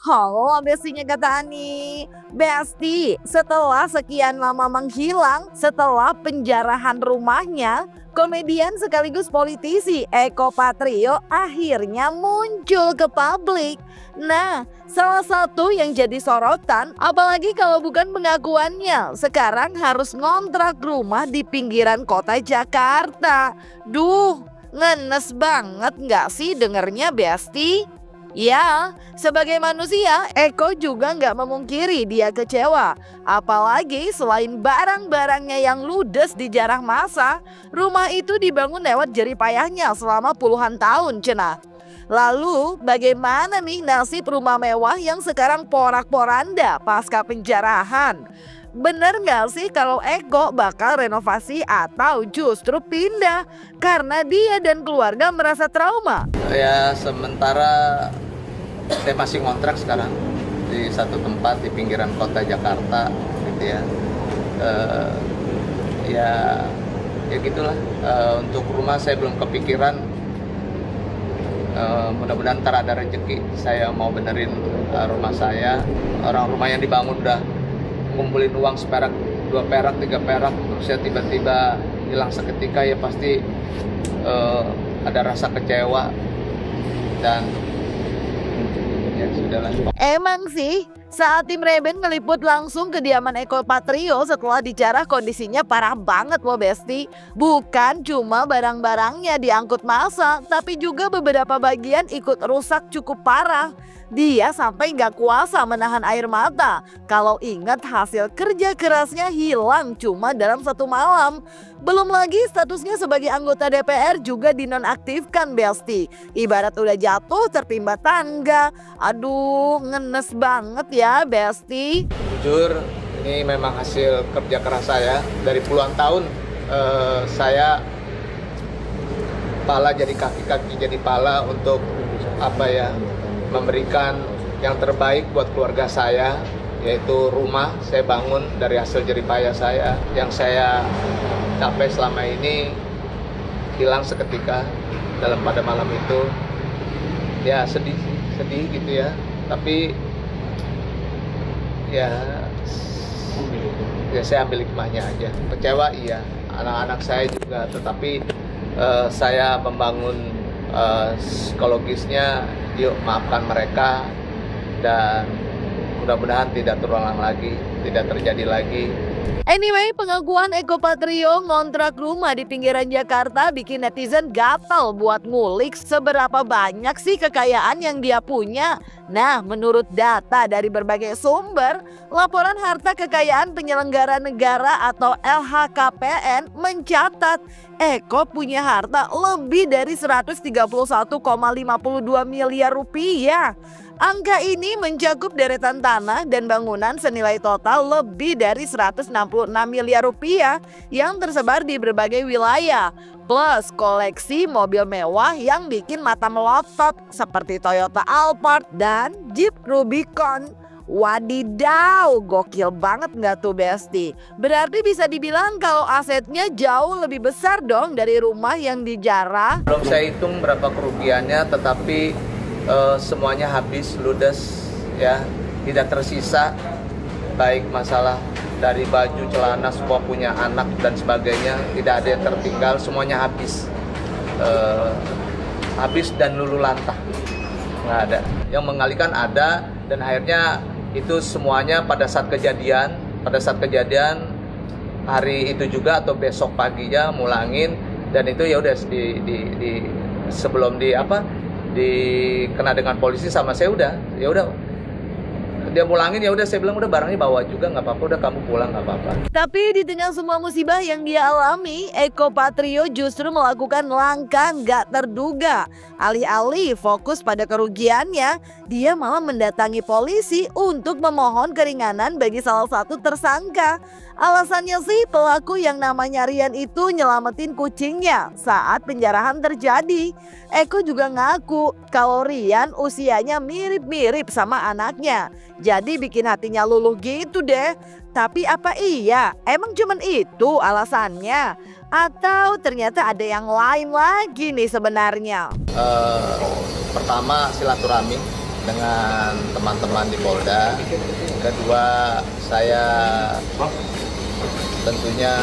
Halo bestinya kata Ani. Besti, setelah sekian lama menghilang setelah penjarahan rumahnya, komedian sekaligus politisi Eko Patrio akhirnya muncul ke publik. Nah, salah satu yang jadi sorotan, apalagi kalau bukan pengakuannya, sekarang harus ngontrak rumah di pinggiran kota Jakarta. Duh, ngenes banget nggak sih dengernya Besti? Ya, sebagai manusia, Eko juga nggak memungkiri dia kecewa. Apalagi selain barang-barangnya yang ludes di jarah masa, rumah itu dibangun lewat jerih payahnya selama puluhan tahun cenah. Lalu bagaimana nih nasib rumah mewah yang sekarang porak-poranda pasca penjarahan? Bener nggak sih kalau Eko bakal renovasi atau justru pindah karena dia dan keluarga merasa trauma? Ya sementara saya masih ngontrak sekarang di satu tempat di pinggiran kota Jakarta gitu ya. Ya gitulah. Untuk rumah saya belum kepikiran. Mudah-mudahan ntar ada rezeki saya mau benerin rumah saya. Orang rumah yang dibangun udah ngumpulin uang seperak, 2 perak, 3 perak, terus saya tiba-tiba hilang seketika, ya pasti ada rasa kecewa dan ya sudahlah. Emang sih, saat tim Reben ngeliput langsung kediaman Eko Patrio setelah dijarah kondisinya parah banget loh Besti. Bukan cuma barang-barangnya diangkut massa, tapi juga beberapa bagian ikut rusak cukup parah. Dia sampai nggak kuasa menahan air mata kalau ingat hasil kerja kerasnya hilang cuma dalam 1 malam. Belum lagi statusnya sebagai anggota DPR juga dinonaktifkan Besti. Ibarat udah jatuh tertimpa tangga. Aduh, ngenes banget ya Besti. Jujur, ini memang hasil kerja keras saya. Dari puluhan tahun saya pala jadi kaki, kaki jadi pala untuk memberikan yang terbaik buat keluarga saya, yaitu rumah saya bangun dari hasil jerih payah saya. Yang saya capai selama ini hilang seketika pada malam itu. Ya sedih gitu ya, tapi ya saya ambil hikmahnya aja. Kecewa iya, anak-anak saya juga, tetapi saya membangun psikologisnya. Yuk maafkan mereka dan mudah-mudahan tidak terulang lagi, tidak terjadi lagi. Anyway, pengakuan Eko Patrio ngontrak rumah di pinggiran Jakarta bikin netizen gatal buat ngulik seberapa banyak sih kekayaan yang dia punya. Nah, menurut data dari berbagai sumber, laporan harta kekayaan penyelenggara negara atau LHKPN mencatat Eko punya harta lebih dari 131,52 miliar rupiah. Angka ini mencakup deretan tanah dan bangunan senilai total lebih dari 166 miliar rupiah yang tersebar di berbagai wilayah. Plus koleksi mobil mewah yang bikin mata melotot seperti Toyota Alphard dan Jeep Rubicon. Wadidaw, gokil banget nggak tuh Besti? Berarti bisa dibilang kalau asetnya jauh lebih besar dong dari rumah yang dijarah. Belum saya hitung berapa kerugiannya, tetapi semuanya habis, ludes ya, tidak tersisa. Baik masalah dari baju, celana, semua punya anak dan sebagainya, tidak ada yang tertinggal, semuanya habis. Habis dan luluh lantah, nggak ada. Yang mengalihkan ada, dan akhirnya itu semuanya pada saat kejadian hari itu juga atau besok paginya mulangin, dan itu ya udah sebelum dikena dengan polisi sama saya ya udah dia mulangin, ya udah saya bilang udah barangnya bawa juga, nggak apa-apa, udah kamu pulang nggak apa-apa. Tapi di tengah semua musibah yang dia alami, Eko Patrio justru melakukan langkah nggak terduga. Alih-alih fokus pada kerugiannya, dia malah mendatangi polisi untuk memohon keringanan bagi salah satu tersangka. Alasannya sih pelaku yang namanya Rian itu nyelamatin kucingnya saat penjarahan terjadi. Eko juga ngaku kalau Rian usianya mirip-mirip sama anaknya. Jadi bikin hatinya luluh gitu deh. Tapi apa iya? Emang cuman itu alasannya? Atau ternyata ada yang lain lagi nih sebenarnya? Pertama, silaturahmi dengan teman-teman di Polda. Kedua, saya tentunya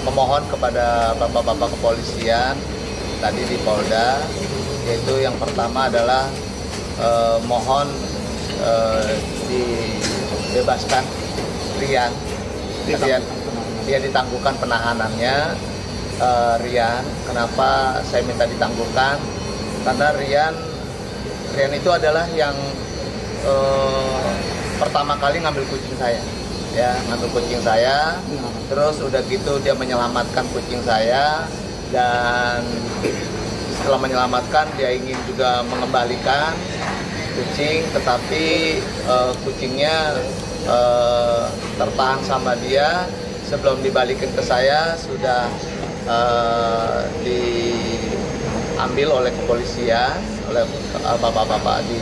memohon kepada bapak-bapak kepolisian tadi di Polda, yaitu yang pertama adalah mohon dibebaskan Rian. Dia ditangguhkan penahanannya. Rian, kenapa saya minta ditangguhkan? Karena Rian itu adalah yang pertama kali ngambil kucing saya, ya, ngambil kucing saya. Terus udah gitu dia menyelamatkan kucing saya, dan setelah menyelamatkan dia ingin juga mengembalikan kucing, tetapi kucingnya tertahan sama dia. Sebelum dibalikin ke saya sudah diambil oleh kepolisian, oleh bapak-bapak di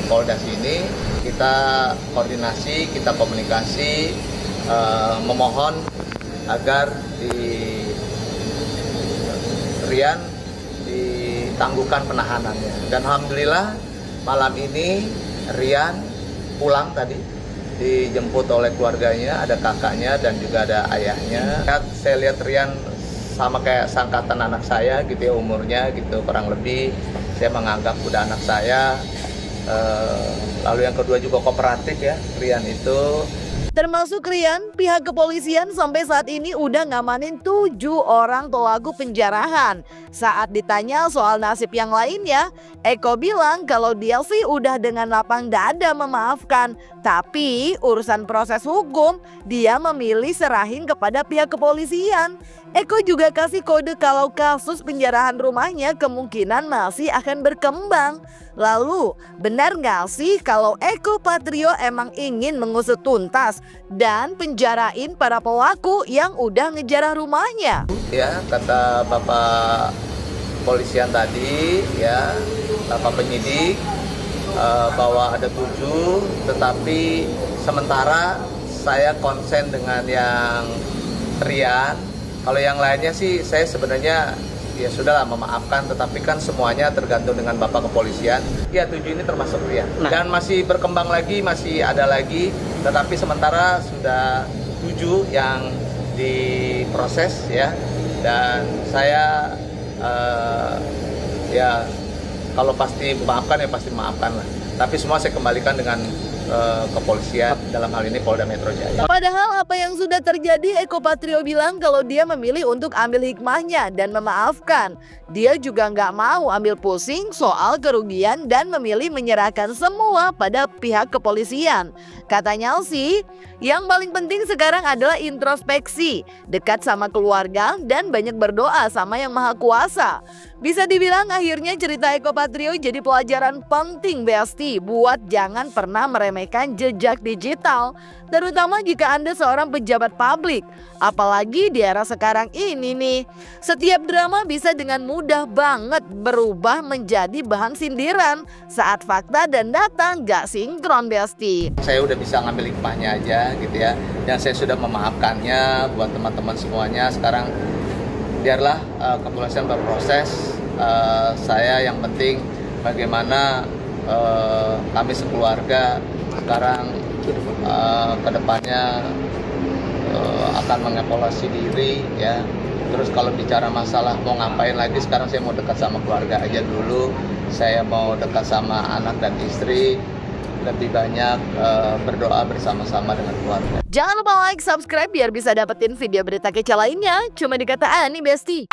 Polda sini. Kita koordinasi, kita komunikasi, memohon agar Rian ditangguhkan penahanannya. Dan alhamdulillah malam ini Rian pulang tadi, dijemput oleh keluarganya, ada kakaknya dan juga ada ayahnya. Saya lihat Rian sama kayak sangkatan anak saya gitu ya, umurnya gitu kurang lebih. Saya menganggap udah anak saya. Lalu yang kedua juga kooperatif ya, Rian itu. Termasuk Rian, pihak kepolisian sampai saat ini udah ngamanin 7 orang pelaku penjarahan. Saat ditanya soal nasib yang lainnya, Eko bilang kalau dia sih udah dengan lapang dada memaafkan. Tapi urusan proses hukum, dia memilih serahin kepada pihak kepolisian. Eko juga kasih kode kalau kasus penjarahan rumahnya kemungkinan masih akan berkembang. Lalu, benar nggak sih kalau Eko Patrio emang ingin mengusut tuntas dan penjarain para pelaku yang udah ngejarah rumahnya? Ya, kata Bapak polisian tadi, ya, Bapak penyidik, bahwa ada 7, tetapi sementara saya konsen dengan yang Rian. Kalau yang lainnya sih saya sebenarnya ya sudahlah memaafkan, tetapi kan semuanya tergantung dengan Bapak kepolisian. Ya 7 ini termasuk Rian. Dan masih berkembang lagi, masih ada lagi, tetapi sementara sudah 7 yang diproses ya. Dan saya ya kalau pasti memaafkan ya pasti memaafkan lah. Tapi semua saya kembalikan dengan kepolisian, dalam hal ini Polda Metro Jaya. Padahal apa yang sudah terjadi, Eko Patrio bilang kalau dia memilih untuk ambil hikmahnya dan memaafkan. Dia juga nggak mau ambil pusing soal kerugian dan memilih menyerahkan semua pada pihak kepolisian. Katanya sih, yang paling penting sekarang adalah introspeksi, dekat sama keluarga dan banyak berdoa sama Yang Maha Kuasa. Bisa dibilang akhirnya cerita Eko Patrio jadi pelajaran penting Besti buat jangan pernah meremehkan jejak digital, terutama jika Anda seorang pejabat publik. Apalagi di era sekarang ini nih, setiap drama bisa dengan mudah banget berubah menjadi bahan sindiran saat fakta dan data nggak sinkron Besti. Saya udah bisa ngambil hikmahnya aja gitu ya, dan saya sudah memaafkannya buat teman-teman semuanya. Sekarang biarlah kepolisian berproses. Saya yang penting bagaimana kami sekeluarga sekarang kedepannya akan mengevaluasi diri ya. Terus kalau bicara masalah mau ngapain lagi, sekarang saya mau dekat sama keluarga aja dulu. Saya mau dekat sama anak dan istri, lebih banyak berdoa bersama-sama dengan keluarga. Jangan lupa like, subscribe biar bisa dapetin video berita kece lainnya cuma di Kata Ani Besti.